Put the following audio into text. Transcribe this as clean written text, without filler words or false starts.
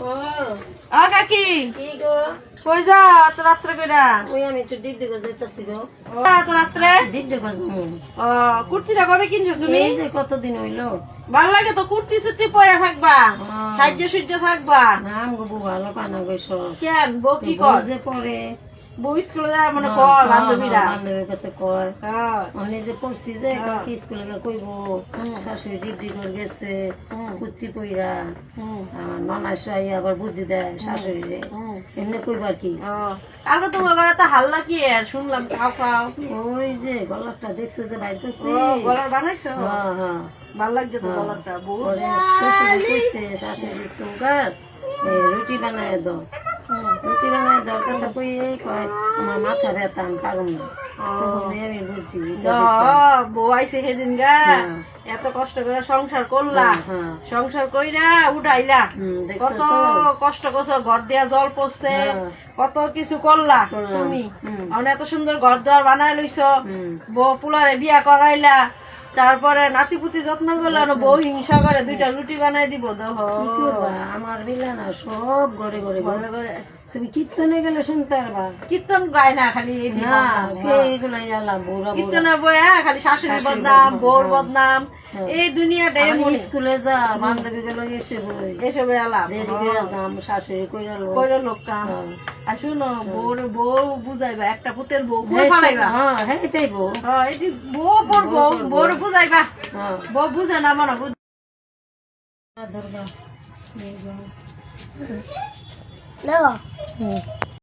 ও কাকি কি গো? কই যা এত রাত্রে কইরা? ওই আমি একটু ডিউটি করে যাইতাছি গো। এত রাত্রে ডিউটি করে যাবো। কুর্তিটা কবে কিনছো তুমি? এই যে কতদিন হইলো। ভালো লাগে তো কুর্তি সুতি পরে থাকবা, সাহায্য সূর্য থাকবা। না আমগো বউ ভালো পায় না গো সব। কেন বউ কি কর? যে পরে বউ স্কুলে যায় মানে কর বান্ধবীরা। বান্ধবীর কাছে কয় হ্যাঁ। অনেক যে পড়ছি যে কাকি স্কুলে কইব শাশুড়ি ডিউটি করে গেছে কুর্তি পইরা ননাস আবার বুদ্ধি দেয় শাশুড়ি এমনি কইবার কি। কালকে তোমার ঘরে তো হাল্লা কি আর শুনলাম খাও খাও। ওই যে গলাটা দেখছে যে বাইর করছে গলার বানাইছো? হ্যাঁ হ্যাঁ ভাল লাগছে তো গলাটা। বউ পরে শ্বশুরি কইছে শাশুড়ি সুগার রুটি বানায় দাও। রুটি বানায় দাও কথা কই কয় আমার মাথা ব্যথা আমি পারুম না। তখন আমি বুঝছি বউ আইসে সেদিন গা এত কষ্ট করে সংসার করলা, সংসার কইরা উঠাইলা, কত কষ্ট করছো, ঘর দিয়া জল পড়ছে, কত কিছু করলা তুমি। এত সুন্দর ঘর দুয়ার বানাই লইছো, বউ পুলারে বিয়া করাইলা, তারপরে নাতিপুতি যত্ন করলো, বউ হিংসা করে দুইটা রুটি বানাই দিব। দেখো আমার দিলা না সব ঘরে ঘরে ঘরে ঘরে। তুমি কীর্তনে গেলে শুনতে পারবা। কীর্তন গায় না খালি কীর্তনের বই, খালি শাশুড়ির বদনাম, বউর বদনাম, এই দুনিয়াটা স্কুলে যা বান্ধবী গুলো এসে বই এসব এলাম শাশুড়ি কইরা লোক কাম। আর শুনো বউ বুঝাইবা, একটা পুতের বউ ফালাইবা। হ্যাঁ এটাই বউ, এটি বউ পড়বো, বউর বুঝাইবা, বউ বুঝে না মনে দুর্গা No.